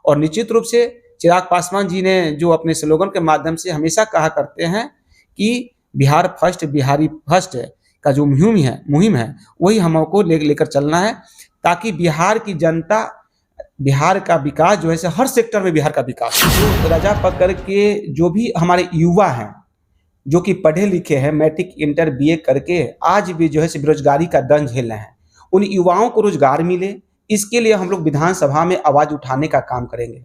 और निश्चित रूप से चिराग पासवान जी ने जो अपने स्लोगन के माध्यम से हमेशा कहा करते हैं कि बिहार फर्स्ट, बिहारी फर्स्ट का जो मुहिम है वही हमको लेकर चलना है, ताकि बिहार की जनता, बिहार का विकास जो है हर सेक्टर में बिहार का विकास। तो राजा पकड़ के जो भी हमारे युवा हैं जो कि पढ़े लिखे हैं, मैट्रिक इंटर बीए करके आज भी जो है बेरोजगारी का दंश झेल रहे हैं, उन युवाओं को रोजगार मिले, इसके लिए हम लोग विधानसभा में आवाज उठाने का काम करेंगे।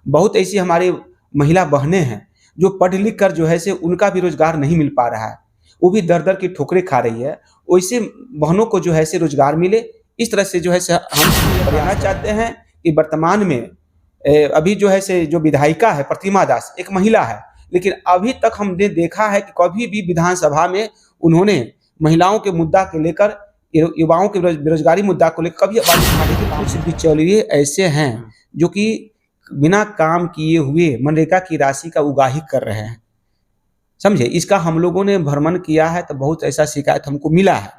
बहुत ऐसी हमारी महिला बहनें हैं जो पढ़ लिख कर जो है उनका भी रोजगार नहीं मिल पा रहा है, वो भी दर दर की ठोकरें खा रही है। वैसे बहनों को जो है रोजगार मिले, इस तरह से जो है हम बताना चाहते हैं कि वर्तमान में अभी जो है जो विधायिका है प्रतिमा दास, एक महिला है, लेकिन अभी तक हमने देखा है कि कभी भी विधानसभा में उन्होंने महिलाओं के मुद्दा के लेकर, युवाओं के बेरोजगारी मुद्दा को लेकर कभी आवाज उठाने की। कुछ बिचौलिए ऐसे हैं जो कि बिना काम किए हुए मनरेगा की राशि का उगाही कर रहे हैं, समझे। इसका हम लोगों ने भ्रमण किया है तो बहुत ऐसा शिकायत हमको मिला है।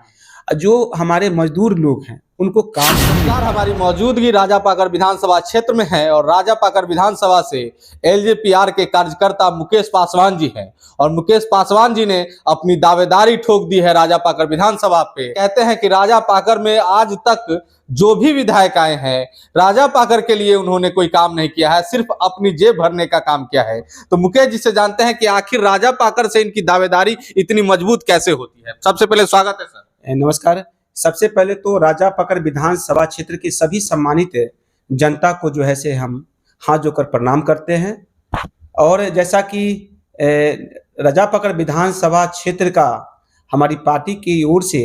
जो हमारे मजदूर लोग हैं उनको काम। हमारी मौजूदगी राजापाकर विधानसभा क्षेत्र में है और राजापाकर विधानसभा से एलजेपीआर के कार्यकर्ता मुकेश पासवान जी हैं और मुकेश पासवान जी ने अपनी दावेदारी ठोक दी है राजापाकर विधानसभा पे। कहते हैं कि राजापाकर में आज तक जो भी विधायक आए हैं राजापाकर के लिए उन्होंने कोई काम नहीं किया है, सिर्फ अपनी जेब भरने का काम किया है। तो मुकेश जी से जानते हैं कि आखिर राजापाकर से इनकी दावेदारी इतनी मजबूत कैसे होती है। सबसे पहले स्वागत है सर। नमस्कार। सबसे पहले तो राजापाकर विधानसभा क्षेत्र की सभी सम्मानित जनता को जो है हम हाथ जोड़कर प्रणाम करते हैं। और जैसा कि राजापाकर विधानसभा क्षेत्र का हमारी पार्टी की ओर से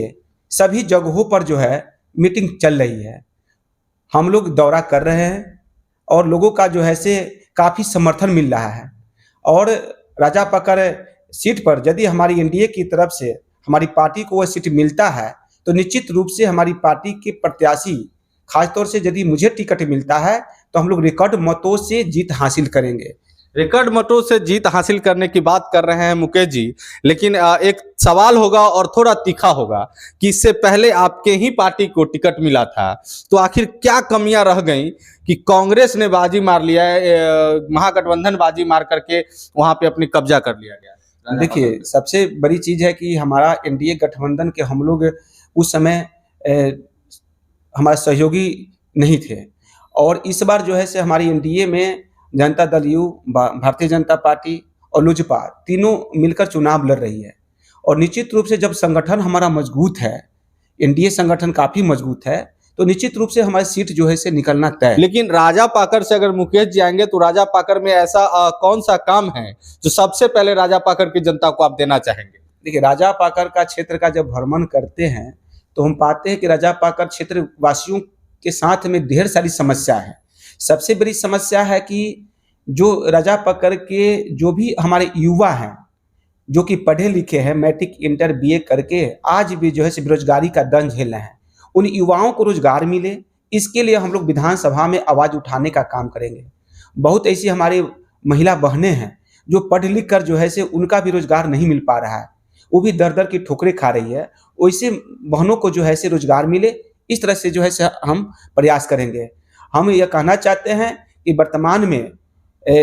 सभी जगहों पर जो है मीटिंग चल रही है, हम लोग दौरा कर रहे हैं और लोगों का जो है काफ़ी समर्थन मिल रहा है। और राजापाकर सीट पर यदि हमारी एनडीए की तरफ से हमारी पार्टी को वह सीट मिलता है तो निश्चित रूप से हमारी पार्टी के प्रत्याशी, खासतौर से यदि मुझे टिकट मिलता है तो हम लोग रिकॉर्ड मतों से जीत हासिल करेंगे। रिकॉर्ड मतों से जीत हासिल करने की बात कर रहे हैं मुकेश जी, लेकिन एक सवाल होगा और थोड़ा तीखा होगा कि इससे पहले आपके ही पार्टी को टिकट मिला था, तो आखिर क्या कमियां रह गई कि कांग्रेस ने बाजी मार लिया है, महागठबंधन बाजी मार करके वहां पे अपनी कब्जा कर लिया गया। देखिए, सबसे बड़ी चीज है कि हमारा एनडीए गठबंधन के हम लोग उस समय हमारे सहयोगी नहीं थे, और इस बार जो है हमारी एनडीए में जनता दल यू, भारतीय जनता पार्टी और लोजपा तीनों मिलकर चुनाव लड़ रही है। और निश्चित रूप से जब संगठन हमारा मजबूत है, एनडीए संगठन काफी मजबूत है, तो निश्चित रूप से हमारी सीट जो है निकलना तय। लेकिन राजापाकर से अगर मुकेश जी आएंगे तो राजापाकर में ऐसा कौन सा काम है जो सबसे पहले राजापाकर की जनता को आप देना चाहेंगे? देखिए, राजापाकर का क्षेत्र का जब भ्रमण करते हैं तो हम पाते हैं कि राजापाकर क्षेत्र वासियों के साथ में ढेर सारी समस्या है। सबसे बड़ी समस्या है कि जो राजापाकर के जो भी हमारे युवा हैं जो कि पढ़े लिखे हैं, मैट्रिक इंटर बीए करके आज भी जो है बेरोजगारी का दंश झेल रहे हैं, उन युवाओं को रोजगार मिले, इसके लिए हम लोग विधानसभा में आवाज उठाने का काम करेंगे। बहुत ऐसी हमारी महिला बहनें हैं जो पढ़ लिख कर जो है उनका भी रोजगार नहीं मिल पा रहा है, वो भी दर दर की ठोकरें खा रही है। वैसे बहनों को जो है रोजगार मिले, इस तरह से जो है हम प्रयास करेंगे। हम यह कहना चाहते हैं कि वर्तमान में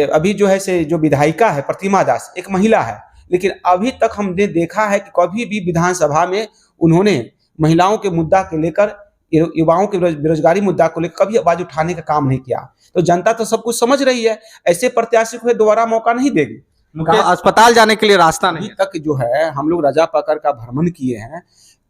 अभी जो है जो विधायिका है प्रतिमा दास, एक महिला है, लेकिन अभी तक हमने देखा है कि कभी भी विधानसभा में उन्होंने महिलाओं के मुद्दा के लेकर, युवाओं के बेरोजगारी मुद्दा को लेकर कभी आवाज उठाने का काम नहीं किया। तो जनता तो सब कुछ समझ रही है, ऐसे प्रत्याशी को दोबारा मौका नहीं देगी। अस्पताल जाने के लिए रास्ता नहीं तक जो है हम लोग राजापाकर का भ्रमण किए हैं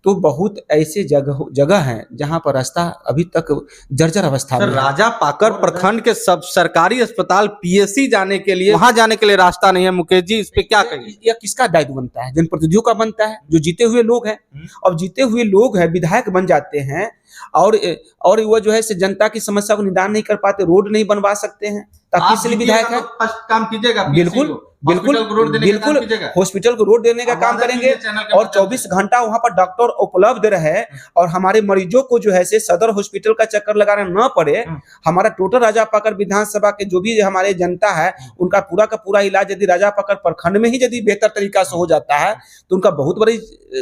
तो बहुत ऐसे जगह हैं जहां पर रास्ता अभी तक जर्जर अवस्था में। राजापाकर प्रखंड के सब सरकारी अस्पताल पीएससी जाने के लिए, वहां जाने के लिए रास्ता नहीं है। मुकेश जी, इस पे क्या कहिए? यह किसका दायित्व बनता है? जनप्रतिनिधियों का बनता है, जो जीते हुए लोग हैं। अब जीते हुए लोग हैं, विधायक बन जाते हैं और वो जो है जनता की समस्या को निदान नहीं कर पाते, रोड नहीं बनवा सकते हैं, तब इसलिए विधायक है। काम कीजिएगा, बिल्कुल बिल्कुल बिल्कुल, हॉस्पिटल को रोड देने का काम करेंगे और 24 घंटा वहां पर डॉक्टर उपलब्ध रहे और हमारे मरीजों को जो है सदर हॉस्पिटल का चक्कर लगाना न पड़े। हमारा टोटल राजापाकर विधानसभा के जो भी हमारे जनता है उनका पूरा का पूरा इलाज यदि राजापाकर प्रखंड में ही यदि बेहतर तरीका से हो जाता है तो उनका बहुत बड़ी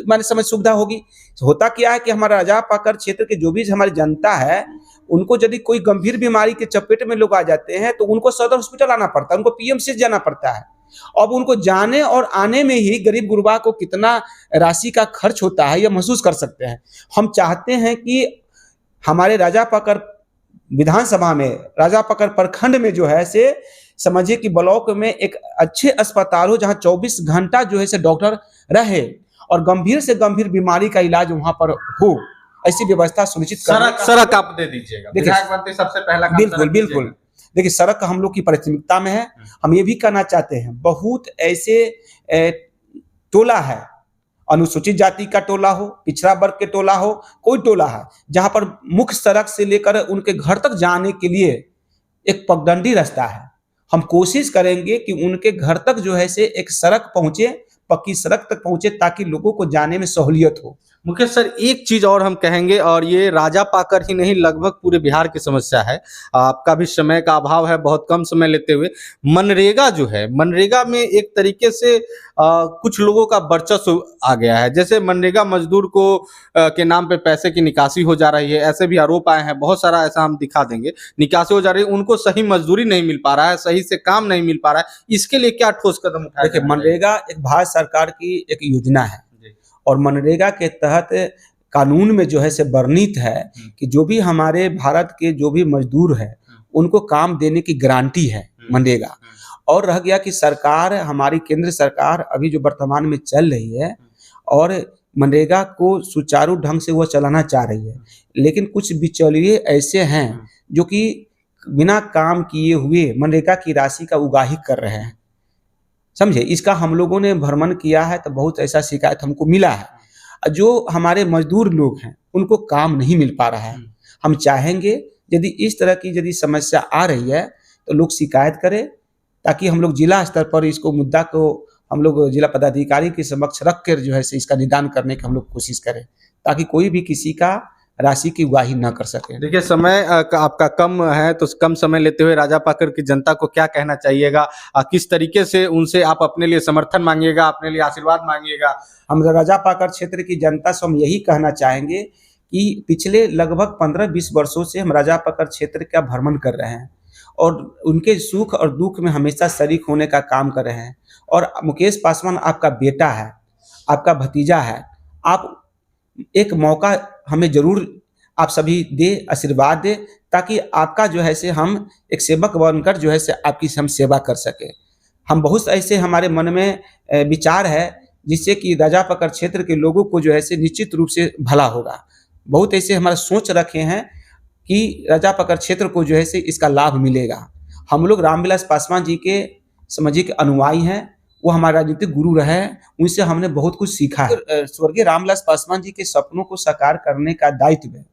माने समझ सुविधा होगी। होता क्या है कि हमारा राजापाकर क्षेत्र के जो भी हमारी जनता है उनको यदि कोई गंभीर बीमारी के चपेट में लोग आ जाते हैं तो उनको सदर हॉस्पिटल आना पड़ता है, उनको पीएमसीएच जाना पड़ता है। अब उनको जाने और आने में ही गरीब गुरबा को कितना राशि का खर्च होता है यह महसूस कर सकते हैं। हम चाहते हैं कि हमारे राजापाकर विधानसभा में, राजापाकर प्रखंड में जो है से समझिए कि ब्लॉक में एक अच्छे अस्पताल हो जहां 24 घंटा जो है से डॉक्टर रहे और गंभीर से गंभीर बीमारी का इलाज वहां पर हो, ऐसी व्यवस्था सुनिश्चित करने का सड़क आप दे दीजिएगा। देखिए, विधायक बनते सबसे पहला काम बिल्कुल सड़क बिल्कुल दीजिएगा। देखिए, सड़क हम लोग की प्राथमिकता में है। हम ये भी कहना चाहते हैं, बहुत ऐसे टोला है, अनुसूचित जाति का टोला हो, पिछड़ा वर्ग के टोला हो, कोई टोला है जहां पर मुख्य सड़क से लेकर उनके घर तक जाने के लिए एक पगडंडी रास्ता है। हम कोशिश करेंगे कि उनके घर तक जो है से एक सड़क पहुंचे, पक्की सड़क तक पहुंचे, ताकि लोगों को जाने में सहूलियत हो। मुकेश सर, एक चीज और हम कहेंगे, और ये राजापाकर ही नहीं लगभग पूरे बिहार की समस्या है। आपका भी समय का अभाव है, बहुत कम समय लेते हुए, मनरेगा जो है, मनरेगा में एक तरीके से कुछ लोगों का वर्चस्व आ गया है। जैसे मनरेगा मजदूर को के नाम पे पैसे की निकासी हो जा रही है, ऐसे भी आरोप आए हैं, बहुत सारा ऐसा हम दिखा देंगे। निकासी हो जा रही है, उनको सही मजदूरी नहीं मिल पा रहा है, सही से काम नहीं मिल पा रहा है। इसके लिए क्या ठोस कदम उठाया? देखिए, मनरेगा एक भारत सरकार की एक योजना है और मनरेगा के तहत कानून में जो है से वर्णित है कि जो भी हमारे भारत के जो भी मजदूर है उनको काम देने की गारंटी है मनरेगा। और रह गया कि सरकार, हमारी केंद्र सरकार अभी जो वर्तमान में चल रही है और मनरेगा को सुचारू ढंग से वो चलाना चाह रही है, लेकिन कुछ बिचौलिए ऐसे हैं जो कि बिना काम किए हुए मनरेगा की राशि का उगाही कर रहे हैं, समझे। इसका हम लोगों ने भ्रमण किया है तो बहुत ऐसा शिकायत हमको मिला है। जो हमारे मजदूर लोग हैं उनको काम नहीं मिल पा रहा है। हम चाहेंगे यदि इस तरह की यदि समस्या आ रही है तो लोग शिकायत करें, ताकि हम लोग जिला स्तर पर इसको मुद्दा को हम लोग जिला पदाधिकारी के समक्ष रख कर जो है से इसका निदान करने की हम लोग कोशिश करें, ताकि कोई भी किसी का राशि की उगाही न कर सके। देखिए, समय आपका कम है, तो कम समय लेते हुए राजापाकर की जनता को क्या कहना चाहिएगा? किस तरीके से उनसे आप अपने लिए समर्थन मांगिएगा, अपने लिए आशीर्वाद मांगिएगा? हम राजापाकर क्षेत्र की जनता से हम यही कहना चाहेंगे कि पिछले लगभग 15-20 वर्षों से हम राजापाकर क्षेत्र का भ्रमण कर रहे हैं और उनके सुख और दुख में हमेशा शरीक होने का काम कर रहे हैं। और मुकेश पासवान आपका बेटा है, आपका भतीजा है, आप एक मौका हमें जरूर आप सभी दे, आशीर्वाद दे, ताकि आपका जो है से हम एक सेवक बनकर जो है से आपकी हम सेवा कर सके। हम बहुत ऐसे हमारे मन में विचार है जिससे कि राजापाकर क्षेत्र के लोगों को जो है से निश्चित रूप से भला होगा। बहुत ऐसे हमारा सोच रखे हैं कि राजापाकर क्षेत्र को जो है से इसका लाभ मिलेगा। हम लोग रामविलास पासवान जी के समझिए कि अनुयायी हैं, वो हमारे राजनीतिक गुरु रहे हैं, उनसे हमने बहुत कुछ सीखा है। स्वर्गीय रामविलास पासवान जी के सपनों को साकार करने का दायित्व है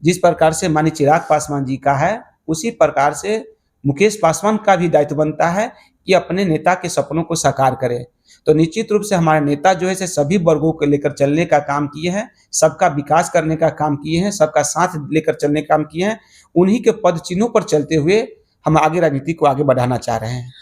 जिस प्रकार से माननीय चिराग पासवान जी का है, उसी प्रकार से मुकेश पासवान का भी दायित्व बनता है कि अपने नेता के सपनों को साकार करे। तो निश्चित रूप से हमारे नेता जो है से सभी वर्गों को लेकर चलने का काम किए हैं, सबका विकास करने का काम किए हैं, सबका साथ लेकर चलने का काम किए हैं। उन्हीं के पद चिन्हों पर चलते हुए हम आगे राजनीति को आगे बढ़ाना चाह रहे हैं।